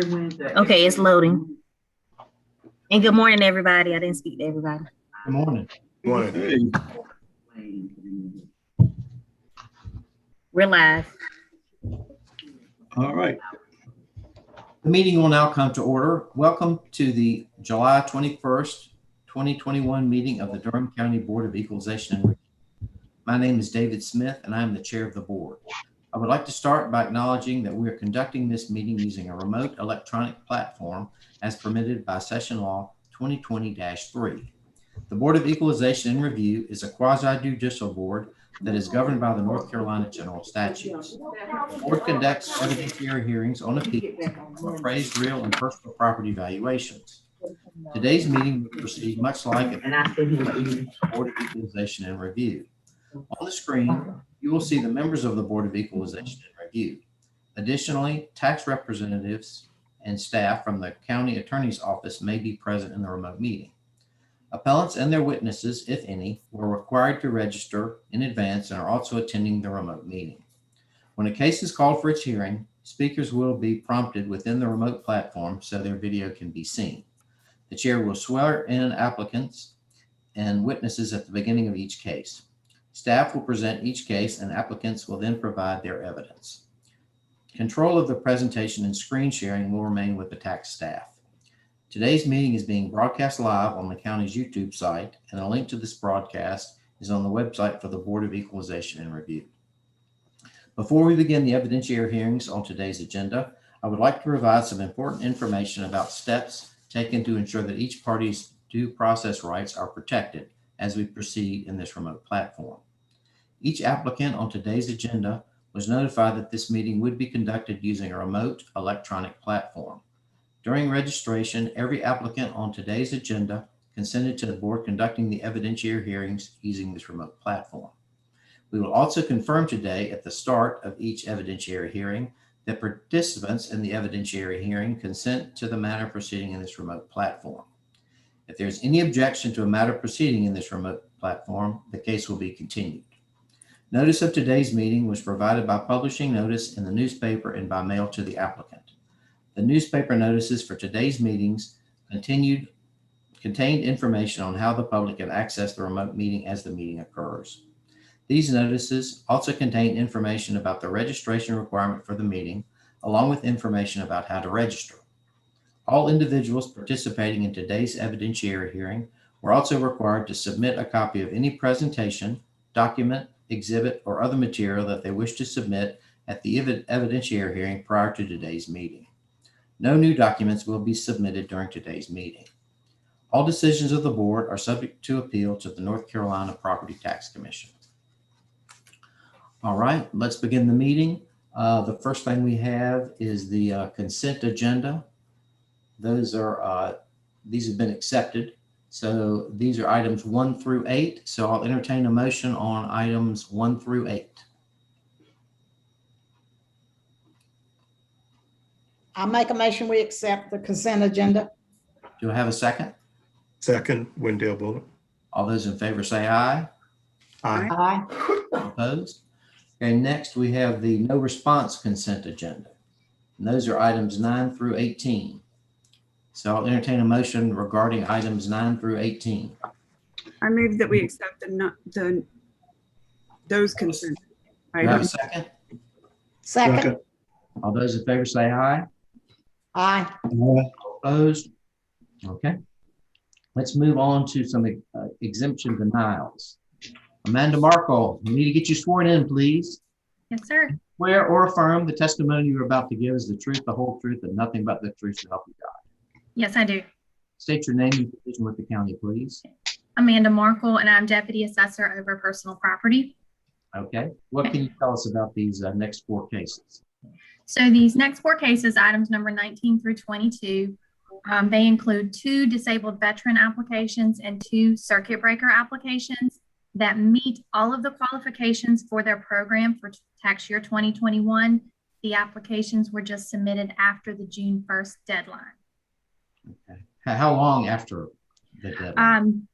Okay, it's loading. And good morning, everybody. I didn't speak to everybody. Good morning. Good morning. We're live. All right. The meeting will now come to order. Welcome to the July 21st, 2021 meeting of the Durham County Board of Equalization and Review. My name is David Smith, and I am the chair of the board. I would like to start by acknowledging that we are conducting this meeting using a remote electronic platform as permitted by Session Law 2020-3. The Board of Equalization and Review is a quasi-judicial board that is governed by the North Carolina General Statutes. The board conducts evidentiary hearings on appeals of appraised real and personal property valuations. Today's meeting will proceed much like the Board of Equalization and Review. On the screen, you will see the members of the Board of Equalization and Review. Additionally, tax representatives and staff from the county attorney's office may be present in the remote meeting. Appellants and their witnesses, if any, were required to register in advance and are also attending the remote meeting. When a case is called for its hearing, speakers will be prompted within the remote platform so their video can be seen. The chair will swear in applicants and witnesses at the beginning of each case. Staff will present each case and applicants will then provide their evidence. Control of the presentation and screen sharing will remain with the tax staff. Today's meeting is being broadcast live on the county's YouTube site, and a link to this broadcast is on the website for the Board of Equalization and Review. Before we begin the evidentiary hearings on today's agenda, I would like to provide some important information about steps taken to ensure that each party's due process rights are protected as we proceed in this remote platform. Each applicant on today's agenda was notified that this meeting would be conducted using a remote electronic platform. During registration, every applicant on today's agenda consented to the board conducting the evidentiary hearings using this remote platform. We will also confirm today at the start of each evidentiary hearing that participants in the evidentiary hearing consent to the matter proceeding in this remote platform. If there's any objection to a matter proceeding in this remote platform, the case will be continued. Notice of today's meeting was provided by publishing notice in the newspaper and by mail to the applicant. The newspaper notices for today's meetings contained information on how the public can access the remote meeting as the meeting occurs. These notices also contain information about the registration requirement for the meeting, along with information about how to register. All individuals participating in today's evidentiary hearing were also required to submit a copy of any presentation, document, exhibit, or other material that they wish to submit at the evidentiary hearing prior to today's meeting. No new documents will be submitted during today's meeting. All decisions of the board are subject to appeal to the North Carolina Property Tax Commission. All right, let's begin the meeting. The first thing we have is the consent agenda. These have been accepted. So these are items 1 through 8. So I'll entertain a motion on items 1 through 8. I'll make a motion we accept the consent agenda. Do I have a second? Second, Wendell Bullock. All those in favor say aye. Aye. Aye. Opposed? Okay, next we have the no response consent agenda. And those are items 9 through 18. So I'll entertain a motion regarding items 9 through 18. I move that we accept those consent Do I have a items. second? Second. All those in favor say aye. Aye. Opposed? Okay. Let's move on to some exemption denials. Amanda Markle, we need to get you sworn in, please. Yes, sir. Swear or affirm the testimony you're about to give is the truth, the whole truth, and nothing but the truth to help you God. Yes, I do. State your name and position with the county, please. Amanda Markle, and I'm Deputy Assessor over Personal Property. Okay. What can you tell us about these next 4 cases? So these next 4 cases, items number 19 through 22, they include 2 disabled veteran applications and 2 circuit breaker applications that meet all of the qualifications for their program for tax year 2021. The applications were just submitted after the June 1st deadline. Okay. How long after the deadline?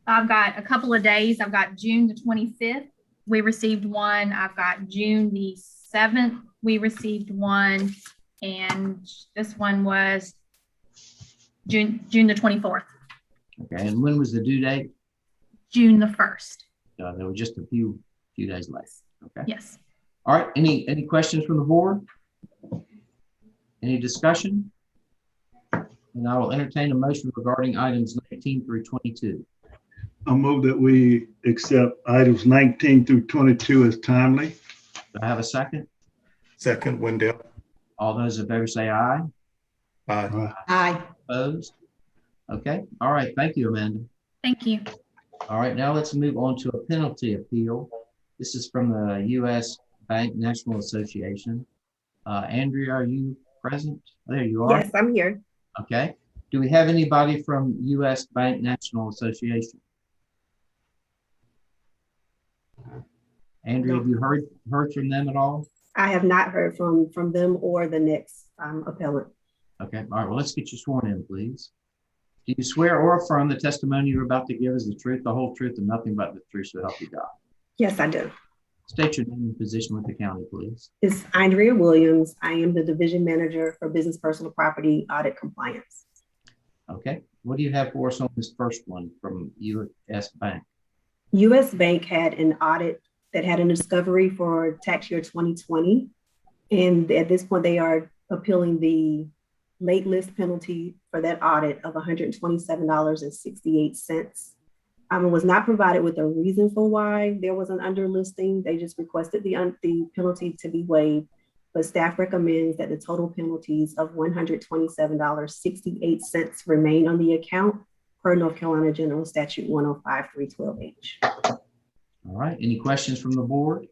I've got a couple of days. I've got June the 25th. We received one. I've got June the 7th. We received one. And this one was June the 24th, Okay, and when was the due date? June the 1st. There were just a few days left. Okay. Yes. All right. Any questions from the board? Any discussion? And I will entertain a motion regarding items 19 through 22. I move that we accept items 19 through 22 as timely. Do I have a second? Second, Wendell. All those in favor say aye. Aye. Aye. Opposed? Okay. All right. Thank you, Amanda. Thank you. All right. Now let's move on to a penalty appeal. This is from the U.S. Bank National Association. Andrea, are you present? There you are. Yes, I'm here. Okay. Do we have anybody from U.S. Bank National Association? Andrea, No. have you heard from them at all? I have not heard from them or the next appellant. Okay. All right. Well, let's get you sworn in, please. Do you swear or affirm the testimony you're about to give is the truth, the whole truth, and nothing but the truth, so help you God? Yes, I do. State your name and position with the county, please. It's Andrea Williams. I am the division manager for business personal property audit compliance. Okay. What do you have for us on this first one from U.S. Bank? US Bank had an audit that had a discovery for tax year 2020. And at this point, they are appealing the late list penalty for that audit of $127.68. It was not provided with a reason for why there was an underlisting. They just requested the penalty to be waived, but staff recommends that the total penalties of $127.68 remain on the account per North Carolina General Statute 105-312H. All right. Any questions from the board?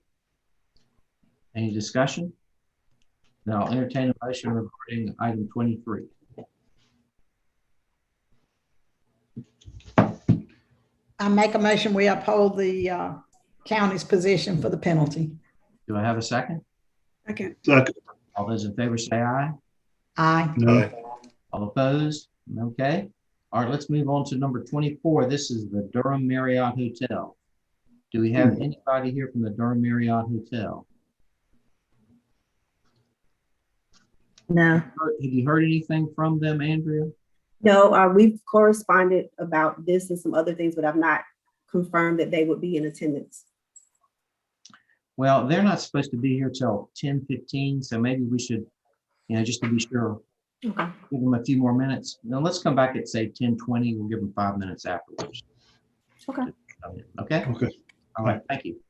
Any discussion? Now I'll entertain a motion regarding item 23. I make a motion, we uphold the county's position for the penalty. Do I have a second? Okay. Second. All those in favor say aye. Aye. Aye. All opposed? Okay. All right, let's move on to number 24. This is the Durham Marriott Hotel. Do we have anybody here from the Durham Marriott Hotel? No. Have you heard anything from them, Andrea? No, we've corresponded about this and some other things, but I've not confirmed that they would be in attendance. Well, they're not supposed to be here till 10:15, so maybe we should, just to be sure, Okay. give them a few more minutes. Now let's come back at say 10:20. We'll give them 5 minutes afterwards. Okay. Okay. Okay. All right. Thank you.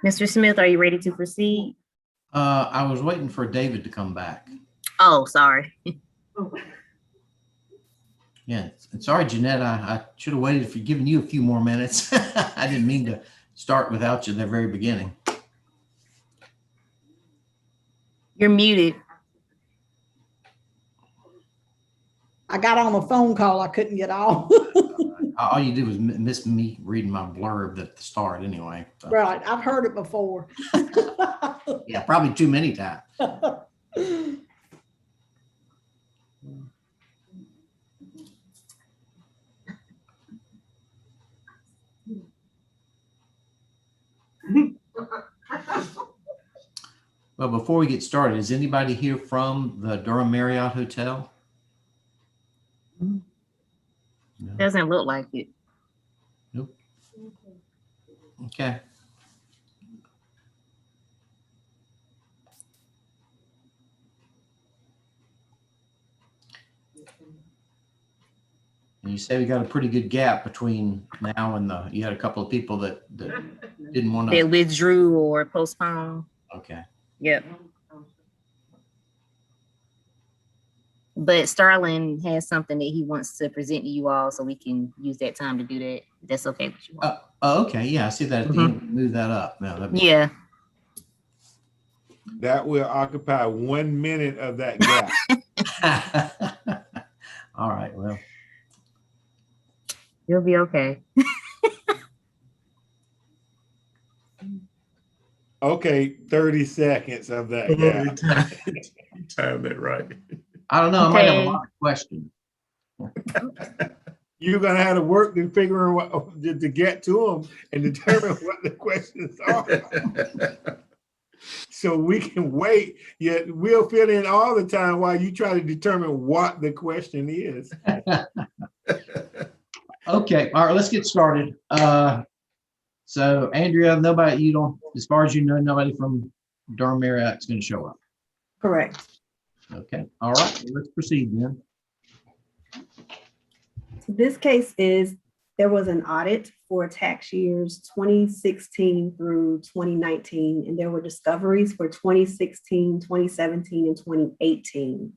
Mr. Smith, are you ready to proceed? I was waiting for David to come back. Oh, sorry. Yeah, and sorry, Jeanette, I should have waited for giving you a few more minutes. I didn't mean to start without you at the very beginning. You're muted. I got on a phone call. I couldn't get off. All you did was miss me reading my blurb at the start anyway. So, Right. I've heard it before. yeah, probably too many times. Well, before we get started, is anybody here from the Durham Marriott Hotel? No. Doesn't look like it. Nope. Okay. And you say we got a pretty good gap between now and you had a couple of people that didn't want They to. withdrew or postponed. Okay. Yep. But Starlin has something that he wants to present to you all, so we can use that time to do that. That's okay with you all. Okay. Yeah, I see that at the end. Move that up. No, that'd be- Yeah. That will occupy 1 minute of that gap. All right. Well, You'll be okay. Okay, 30 seconds of that gap. Time that right. I don't know. I might have a Okay. lot of questions. You're gonna have to work to figure out what to get to them and determine what the questions are. So we can wait, yet we'll fill in all the time while you try to determine what the question is. Okay. All right. Let's get started. So Andrea, as far as you know, nobody from Durham Marriott is going to show up. Correct. Okay. All right. Let's proceed then. This case there was an audit for tax years 2016 through 2019, and there were discoveries for 2016, 2017, and 2018.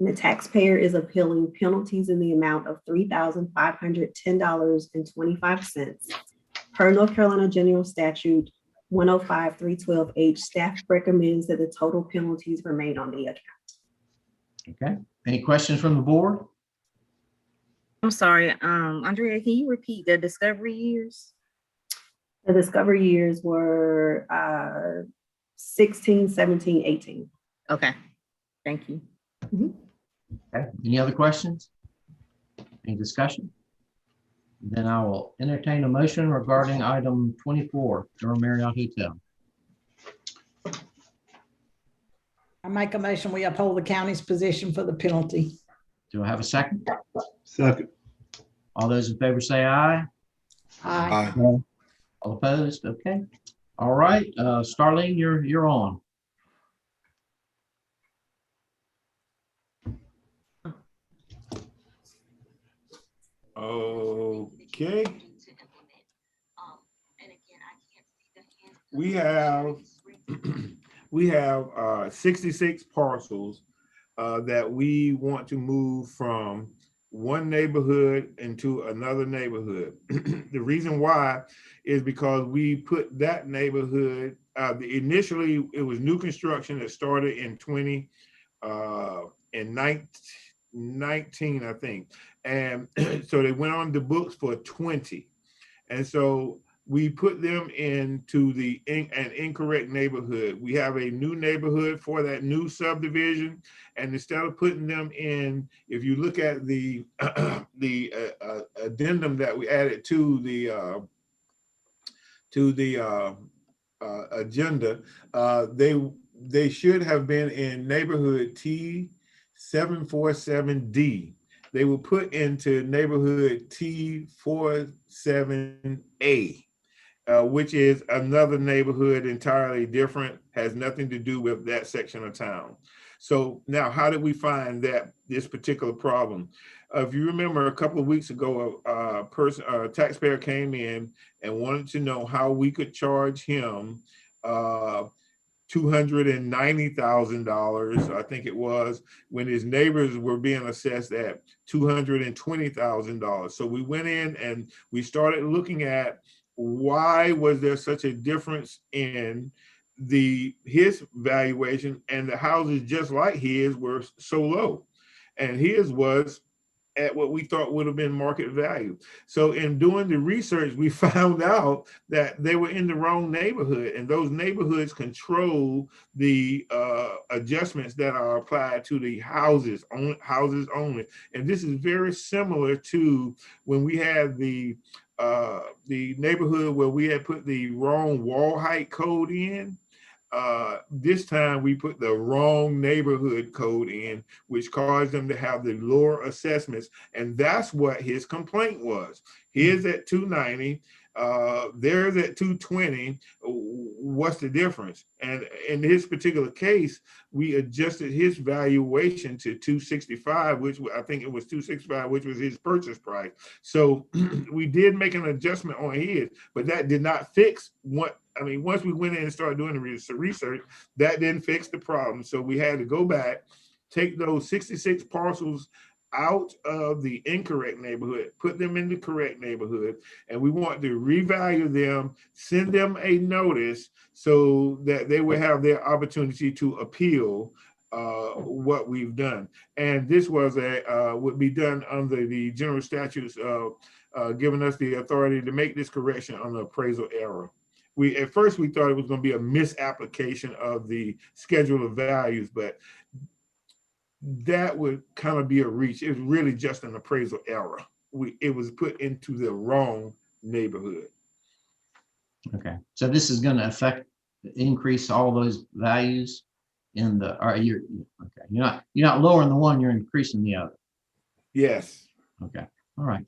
And the taxpayer is appealing penalties in the amount of $3,510.25. Per North Carolina General Statute 105-312H, staff recommends that the total penalties remain on the account. Okay. Any questions from the board? I'm sorry. Andrea, can you repeat the discovery years? The discovery years were 16, 17, 18. Okay. Thank you. Okay. Any other questions? Any discussion? Then I will entertain a motion regarding item 24, Durham Marriott Hotel. I make a motion, we uphold the county's position for the penalty. Do I have a second? Second. All those in favor say aye. Aye. All opposed? Okay. All right. Starlene, you're on. Okay. We have 66 parcels that we want to move from one neighborhood into another neighborhood. The reason why is because we put that neighborhood, initially it was new construction that started in 19, I think. And so they went on the books for 20. And so we put them into an incorrect neighborhood. We have a new neighborhood for that new subdivision. And instead of putting them in, if you look at the addendum that we added to the agenda, they should have been in neighborhood T747D. They were put into neighborhood T47A. which is another neighborhood entirely different, has nothing to do with that section of town. So now, how did we find that this particular problem? If you remember, a couple of weeks ago, a taxpayer came in and wanted to know how we could charge him $290,000, I think it was, when his neighbors were being assessed at $220,000. So we went in and we started looking at why was there such a difference in his valuation, and the houses just like his were so low, and his was at what we thought would have been market value. So in doing the research, we found out that they were in the wrong neighborhood, and those neighborhoods control the adjustments that are applied to the houses only. And this is very similar to when we had the neighborhood where we had put the wrong wall height code in. This time we put the wrong neighborhood code in, which caused them to have the lower assessments. And that's what his complaint was. His at 290, theirs at 220. What's the difference? And in his particular case, we adjusted his valuation to 265, which I think it was 265, which was his purchase price. So we did make an adjustment on his, but that did not fix what, I mean, once we went in and started doing the research, that didn't fix the problem. So we had to go back, take those 66 parcels out of the incorrect neighborhood, put them in the correct neighborhood, and we want to revalue them, send them a notice so that they will have their opportunity to appeal what we've done. And this was would be done under the general statutes giving us the authority to make this correction on the appraisal error. At first we thought it was going to be a misapplication of the schedule of values, but that would kind of be a reach. It was really just an appraisal error. It was put into the wrong neighborhood. Okay, so this is going to increase all those values in the, or you're not lowering the one, you're increasing the other. Yes. Okay, all right.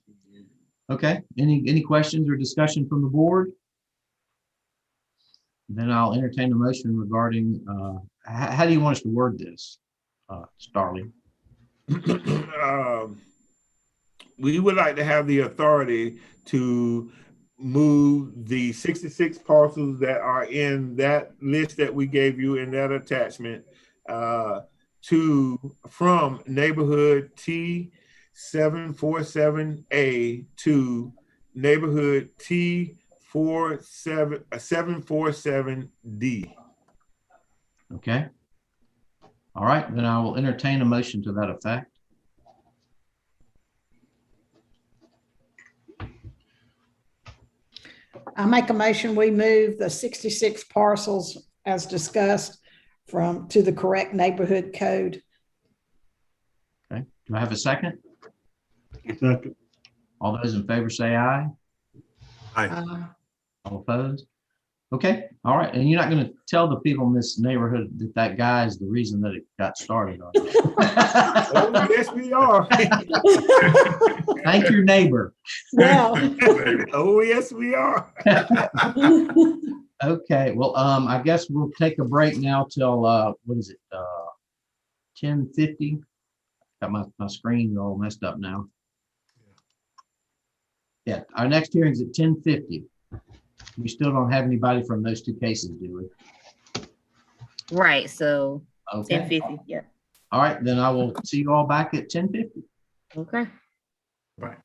Okay, any questions or discussion from the board? Then I'll entertain a motion regarding, how do you want us to word this, Starling? We would like to have the authority to move the 66 parcels that are in that list that we gave you in that attachment from neighborhood T747A to neighborhood T747D. Okay. All right, then I will entertain a motion to that effect. I make a motion, we move the 66 parcels as discussed to the correct neighborhood code. Okay, do I have a second? Second. All those in favor say aye. Aye. All opposed? Okay, all right. And you're not going to tell the people in this neighborhood that guy is the reason that it got started on. Oh, yes, we are. Thank your neighbor. Yeah. Oh, yes, we are. Okay, well, I guess we'll take a break now till, what is it, 10:50? Got my screen all messed up now. Yeah, our next hearing is at 10:50. We still don't have anybody from those two cases, do we? Right, so Okay. 10:50, yeah. All right, then I will see you all back at 10:50. Okay. Bye.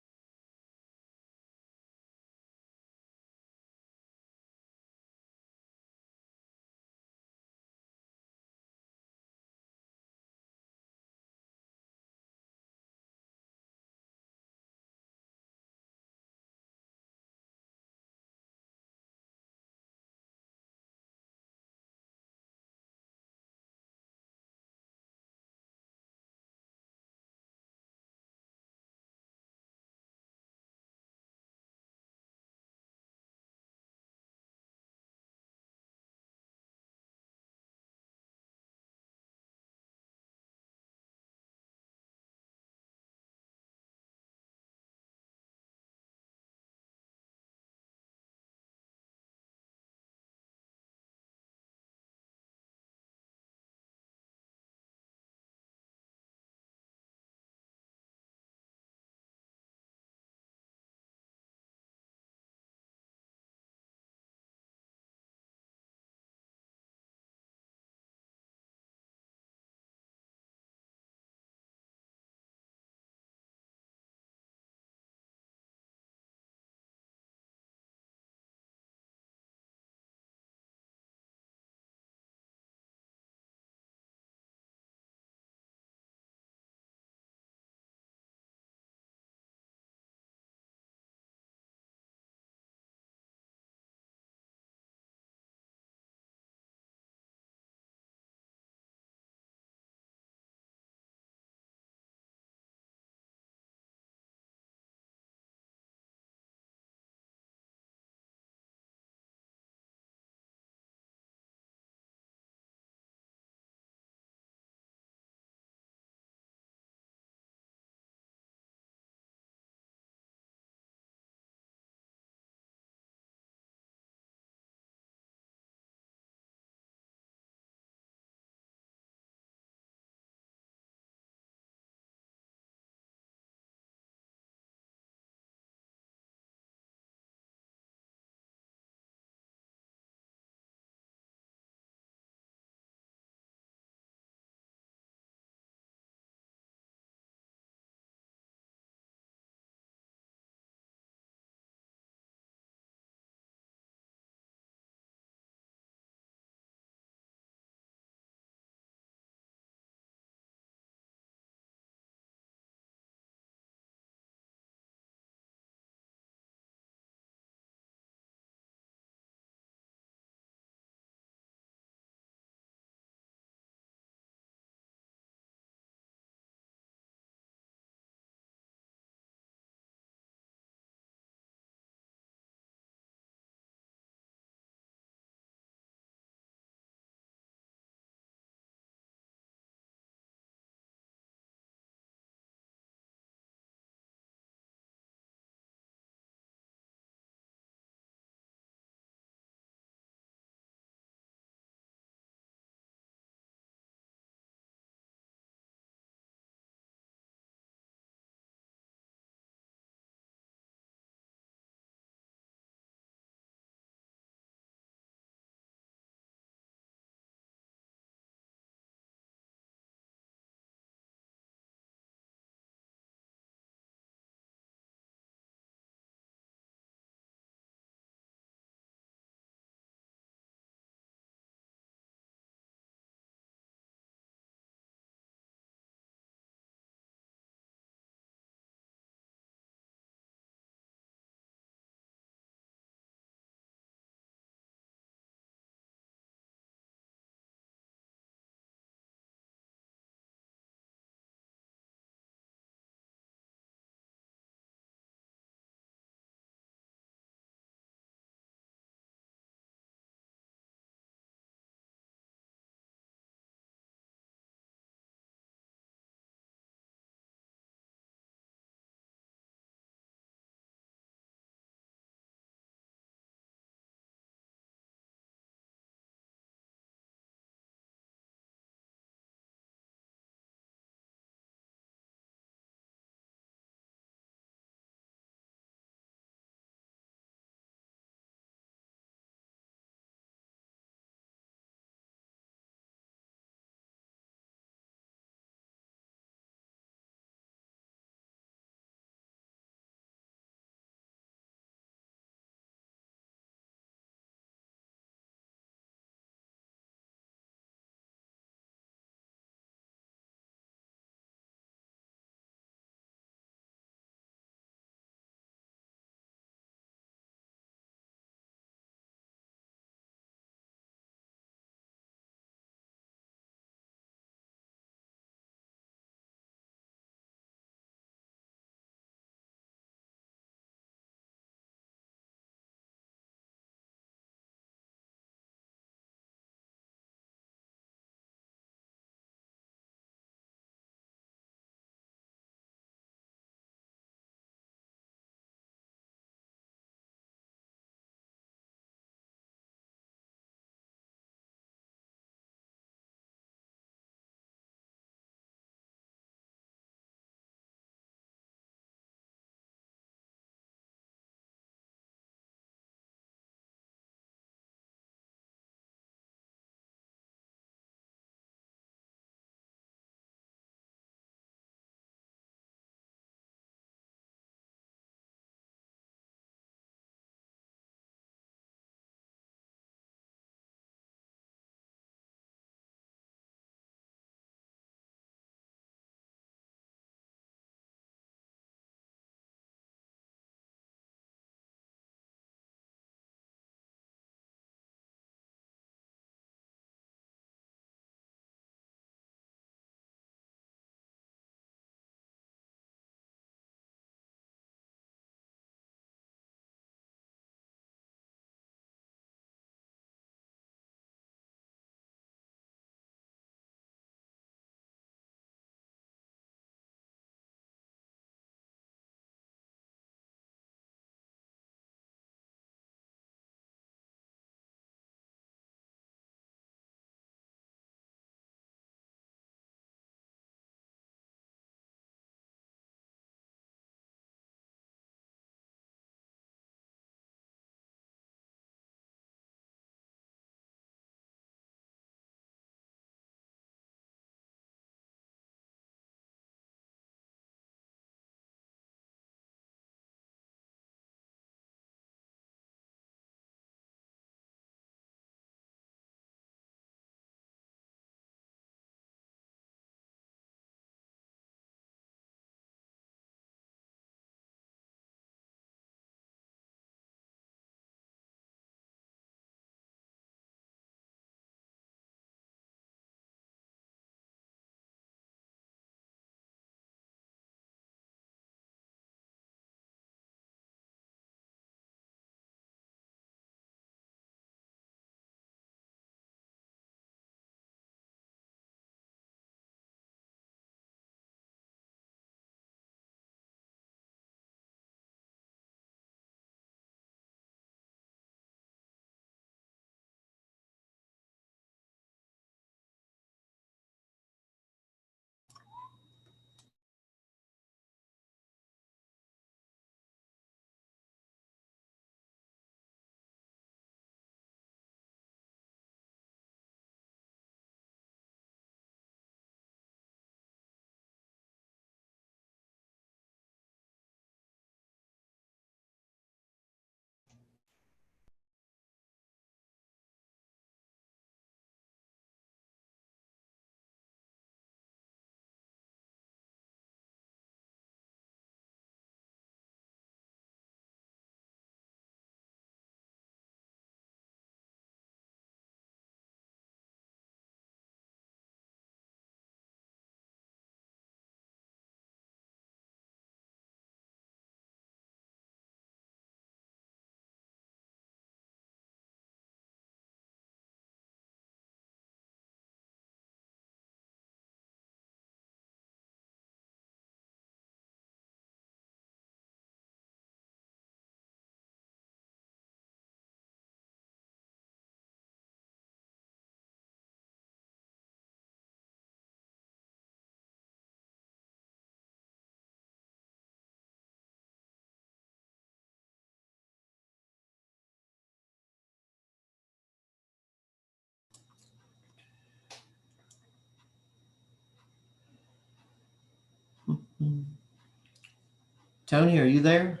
Tony, are you there?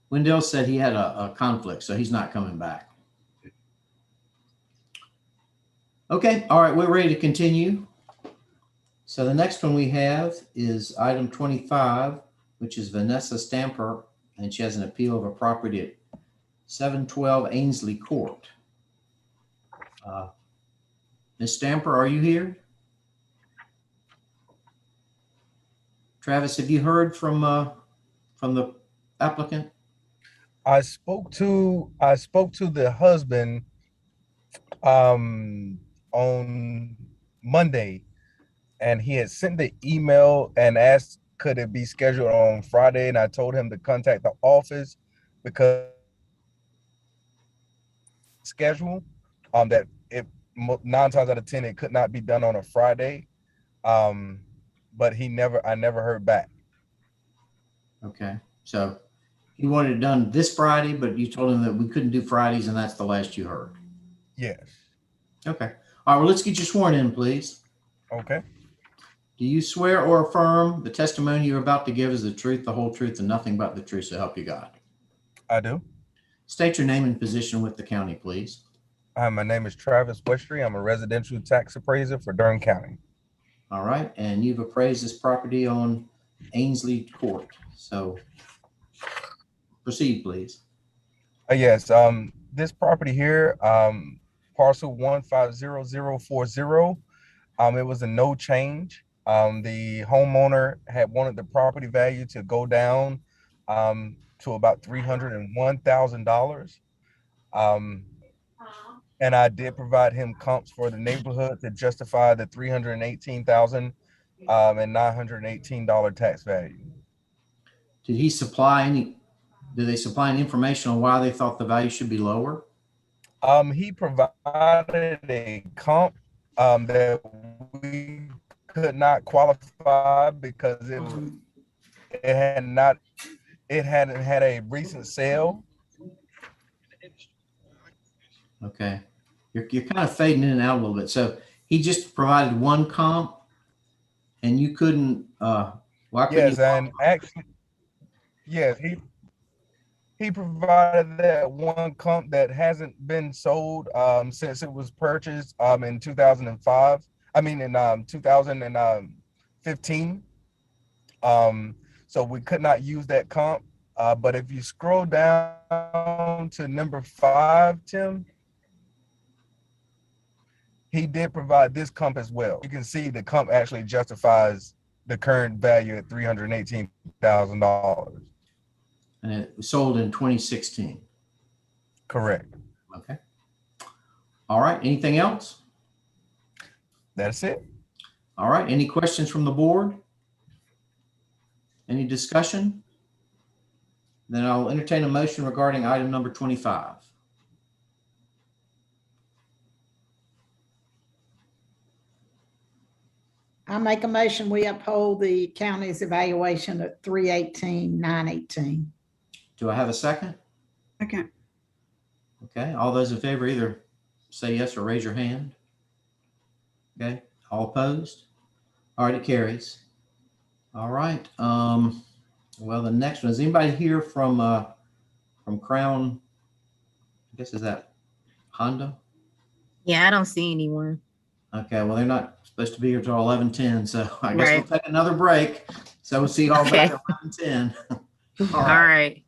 Wendell said he had a conflict, so he's not coming back. Okay, all right, we're ready to continue. So the next one we have is item 25, which is Vanessa Stamper, and she has an appeal of a property at 712 Ainsley Court. Ms. Stamper, are you here? Travis, have you heard from the applicant? I spoke to the husband on Monday, and he had sent the email and asked could it be scheduled on Friday, and I told him to contact the office because schedule that it 9 times out of 10 it could not be done on a Friday, but I never heard back. Okay, so he wanted it done this Friday, but you told him that we couldn't do Fridays, and that's the last you heard. Yes. Okay. All right, well, let's get you sworn in, please. Okay. Do you swear or affirm the testimony you're about to give is the truth, the whole truth, and nothing but the truth, so help you God? I do. State your name and position with the county, please. My name is Travis Westry. I'm a residential tax appraiser for Durham County. All right, and you've appraised this property on Ainsley Court, so proceed, please. Yes, this property here, parcel 150040, it was a no change. The homeowner had wanted the property value to go down to about $301,000. And I did provide him comps for the neighborhood to justify the $318,918 tax value. Did they supply any information on why they thought the value should be lower? He provided a comp that we could not qualify because it hadn't had a recent sale. Okay, you're kind of fading in and out a little bit. So he just provided one comp, and you couldn't. Why couldn't Yes, you? and actually, yes, he provided that one comp that hasn't been sold since it was purchased in 2005. I mean in 2015. So we could not use that comp. But if you scroll down to number 5, Tim, he did provide this comp as well. You can see the comp actually justifies the current value at $318,000. And it was sold in 2016. Correct. Okay. All right. Anything else? That's it. All right. Any questions from the board? Any discussion? Then I'll entertain a motion regarding item number 25. I make a motion, we uphold the county's evaluation at 318,918. Do I have a second? Second. Okay. All those in favor either say yes or raise your hand. Okay. All opposed? All right. It carries. All right. Well, the next one is anybody here from Crown? I guess is that Honda? Yeah, I don't see anyone. Okay. Well, they're not supposed to be here till 11:10, so I guess Right. we'll take another break. So we'll see you all back at 11:10. All right.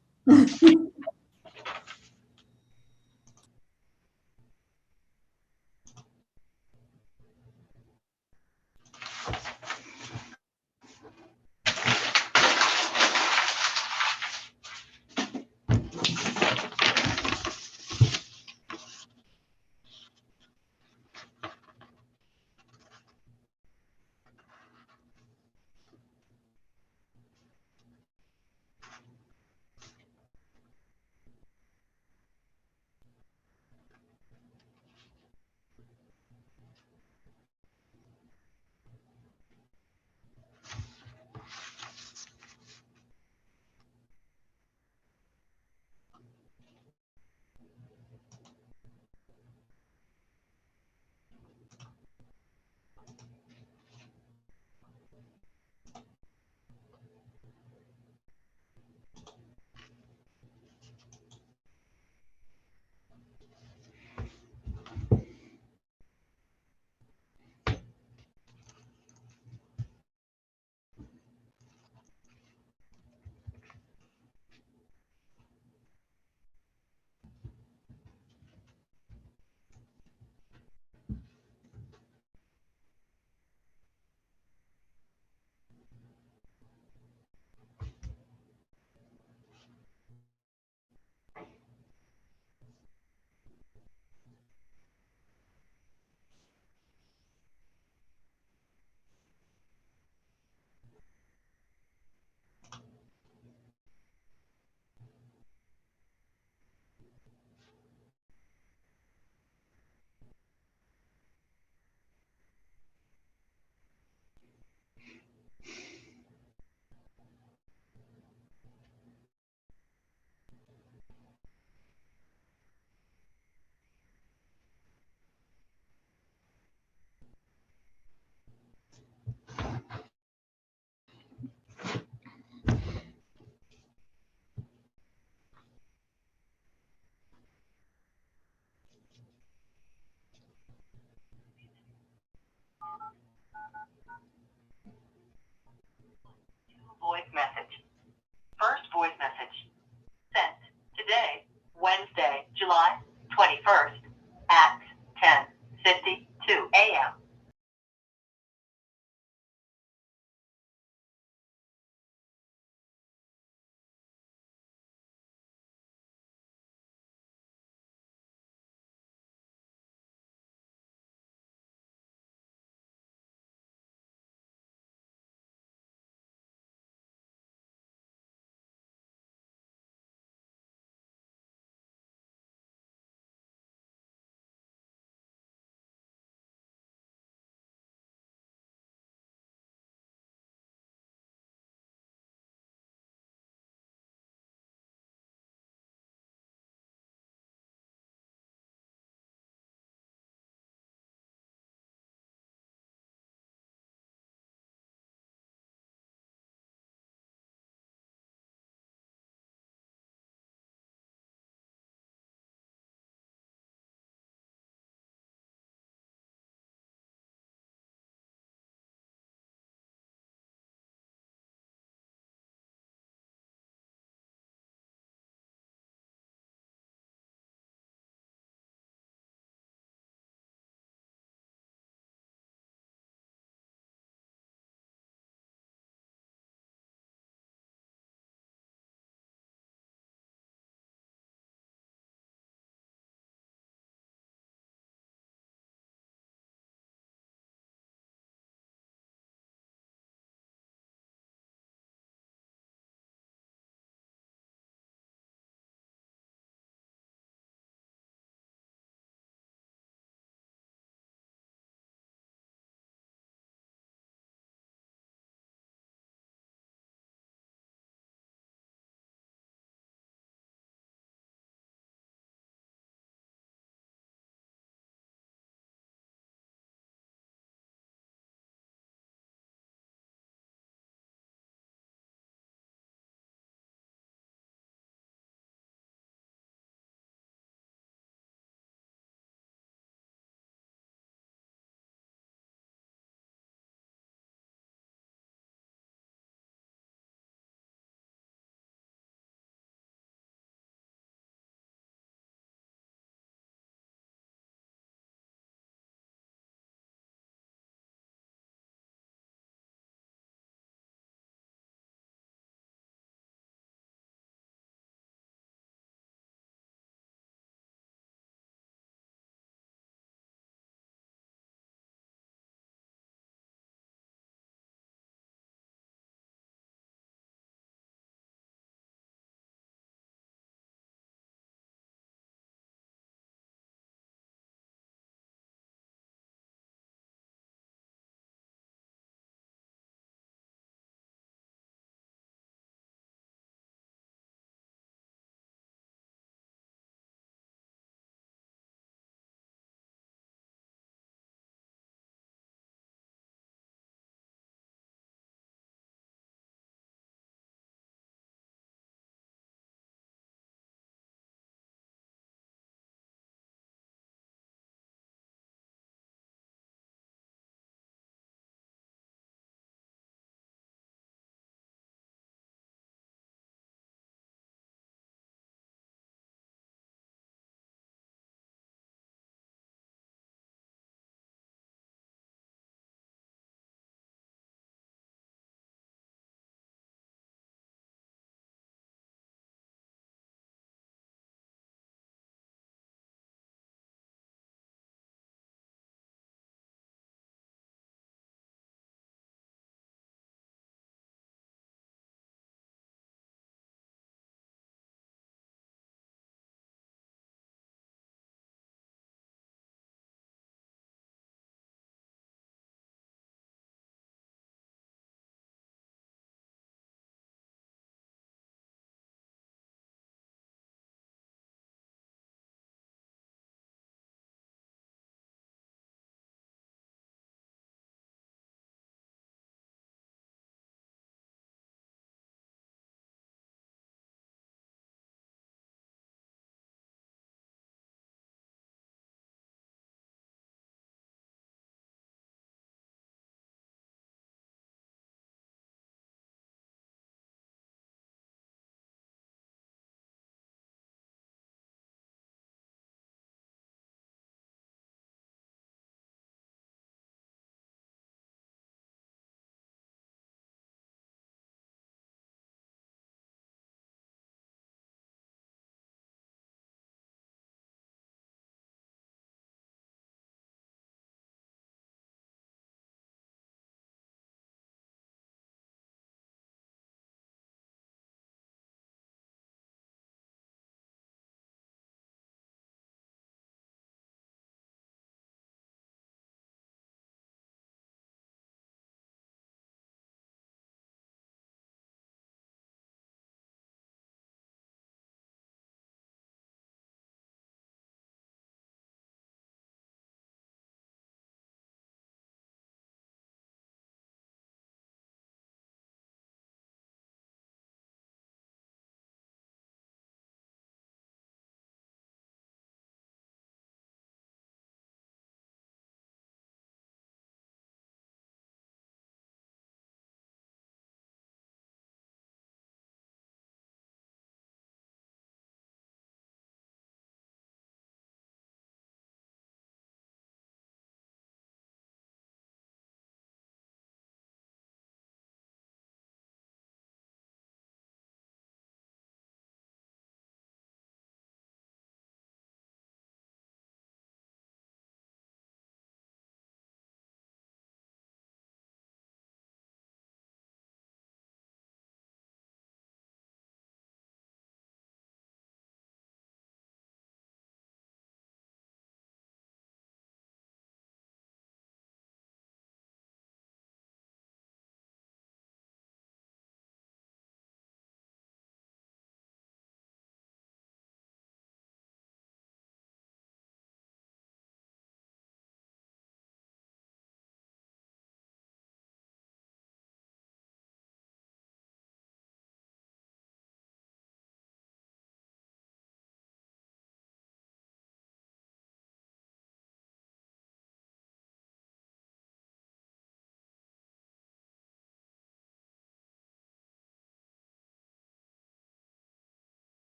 voice message. First voice message sent today, Wednesday, July 21st at 10:52 a.m.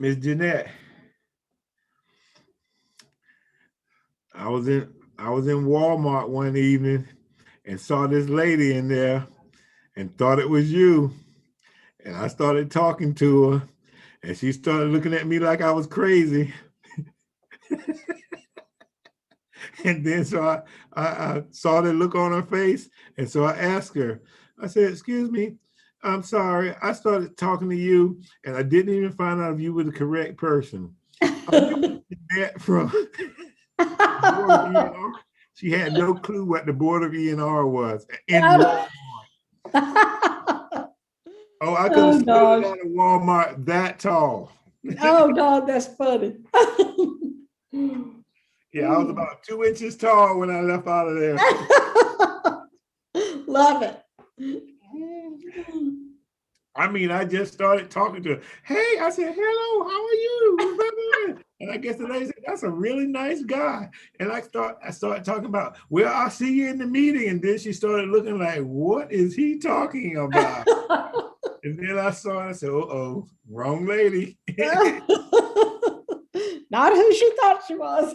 Miss Jeanette, I was in Walmart one evening and saw this lady in there and thought it was you. And I started talking to her and she started looking at me like I was crazy. And then so I saw the look on her face. And so I asked her, I said, excuse me, I'm sorry. I started talking to you and I didn't even find out if you were the correct person. From she had no clue what the Board of E&R was. Oh, I could have stood on a Walmart that tall. Oh, God, that's funny. Yeah, I was about 2 inches tall when I left out of there. Love it. I mean, I just started talking to her. Hey, I said, hello, how are you? And I guess the lady said, that's a really nice guy. And I started talking about, well, I'll see you in the meeting. And then she started looking like, what is he talking about? And then I saw it, I said, uh-oh, wrong lady. Not who she thought she was.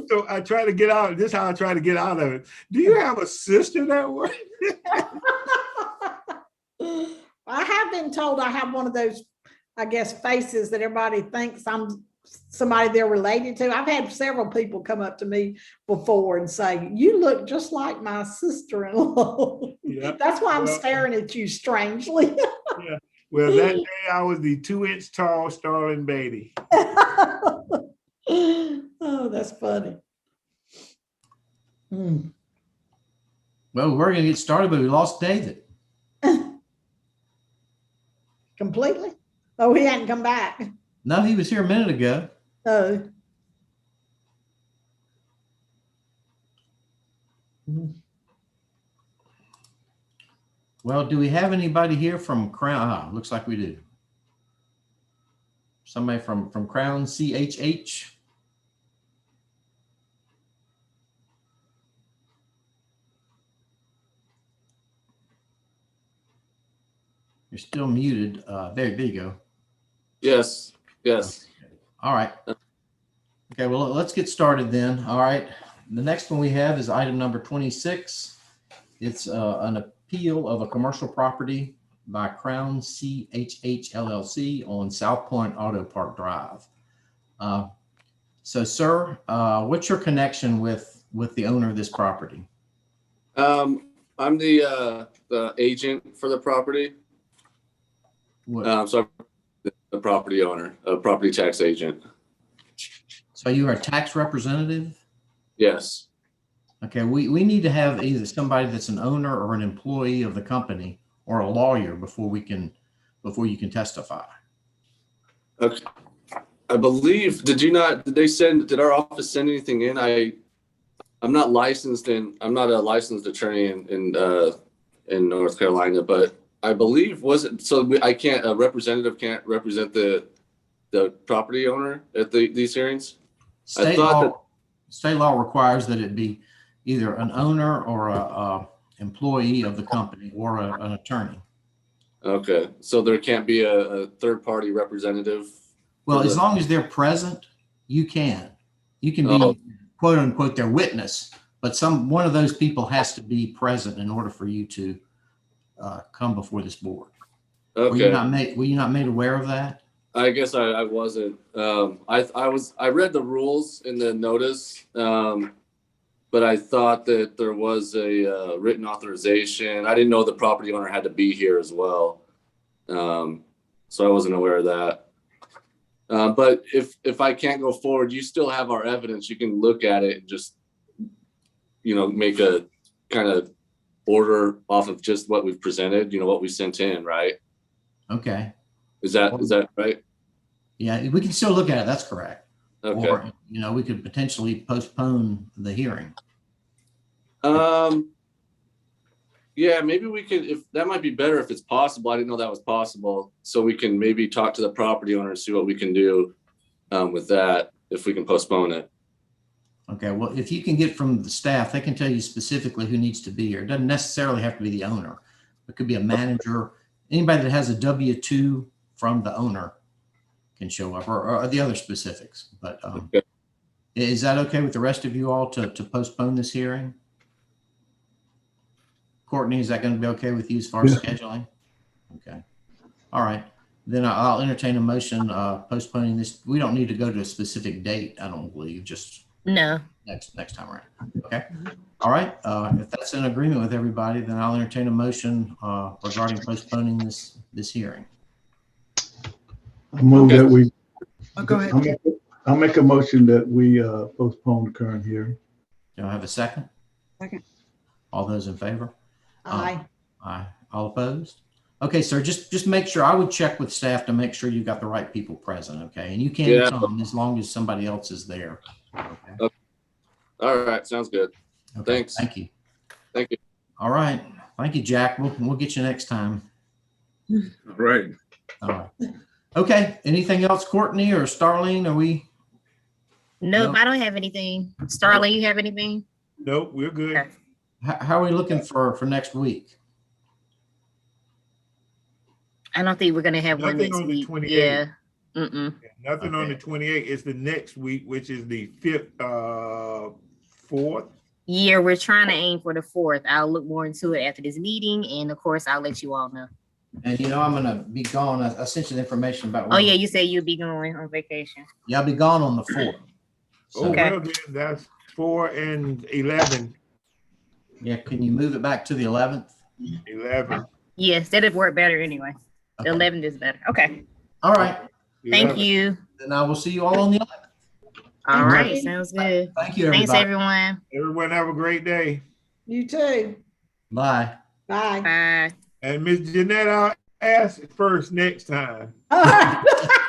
So I try to get out. This is how I try to get out of it. Do you have a sister that works? I have been told I have one of those, I guess, faces that everybody thinks I'm somebody they're related to. I've had several people come up to me before and say, you look just like my sister-in-law. Yeah. That's why I'm staring at you strangely. Yeah. Well, that day I was the 2-inch tall Starling Beatty. Oh, that's funny. Well, we're going to get started, but we lost David. Completely? Oh, he hadn't come back. No, he was here a minute ago. Oh. Well, do we have anybody here from Crown? Looks like we do. Somebody from Crown CHH? You're still muted. There you go. Yes. Yes. Okay. All right. Okay, well, let's get started then. All right. The next one we have is item number 26. It's an appeal of a commercial property by Crown CHH LLC on South Point Auto Park Drive. So, sir, what's your connection with the owner of this property? I'm the agent for the property. So I'm the property owner, a property tax agent. So you are a tax representative? Yes. Okay, we need to have either somebody that's an owner or an employee of the company or a lawyer before you can testify. Okay. I believe, did our office send anything in? I'm not licensed I'm not a licensed attorney in North Carolina, but I believe a representative can't represent the property owner at these hearings? State law requires that it be either an owner or a employee of the company or an attorney. Okay, so there can't be a third party representative? Well, as long as they're present, you can be quote unquote their witness, but one of those people has to be present in order for you to come before this board. Okay. Were you not made aware of that? I guess I wasn't. I read the rules in the notice, but I thought that there was a written authorization. I didn't know the property owner had to be here as well, so I wasn't aware of that. But if I can't go forward, you still have our evidence. You can look at it and just, make a kind of order off of just what we've presented, what we sent in, right? Okay. Is that right? Yeah, we can still look at it. That's correct. Okay. Or, we could potentially postpone the hearing. Yeah, maybe we could, if that might be better if it's possible. I didn't know that was possible. So we can maybe talk to the property owner and see what we can do with that, if we can postpone it. Okay, well, if you can get from the staff, they can tell you specifically who needs to be here. It doesn't necessarily have to be the owner. It could be a manager, anybody that has a W-2 from the owner can show up, or the other specifics. But Okay. is that okay with the rest of you all to postpone this hearing? Courtney, is that going to be okay with you as far as scheduling? Okay. All right. Then I'll entertain a motion postponing this. We don't need to go to a specific date, I don't believe, just No. next time around. Okay. All right. If that's in agreement with everybody, then I'll entertain a motion regarding postponing this hearing. I move that we. Go ahead. I'll make a motion that we postpone the current hearing. Do I have a second? Second. All those in favor? Aye. Aye. All opposed? Okay, sir, just make sure, I would check with staff to make sure you got the right people present, okay? And you can come as long as somebody else is there. Okay. All right, sounds good. Okay, Thanks. thank you. Thank you. All right. Thank you, Jack. We'll get you next time. All right. All right. Okay, anything else, Courtney or Starlene? Are we? Nope, No. I don't have anything. Starlene, you have anything? Nope, we're good. Okay. How are we looking for next week? I don't think we're gonna have one Nothing next on the week. 28th. Yeah. Mm-mm. Nothing on the 28th. It's the next week, which is the 4th. Yeah, we're trying to aim for the 4th. I'll look more into it after this meeting, and of course, I'll let you all know. And you know, I'm gonna be gone. I sent you the information about. Oh yeah, you said you'd be going on vacation. Yeah, I'll be gone on the 4th. So, Oh, Okay. well, then that's 4 and 11. yeah, can you move it back to the 11th? 11. Yes, that'd work better anyway. The Okay. 11th is better. Okay. All right. Thank 11. you. Then I will see you all on the 11th. All Thank right. you. Sounds good. Thank you, Thanks, everybody. everyone. Everyone have a great day. You too. Bye. Bye. Bye. And Miss Jeanette, I'll ask first next time. All right.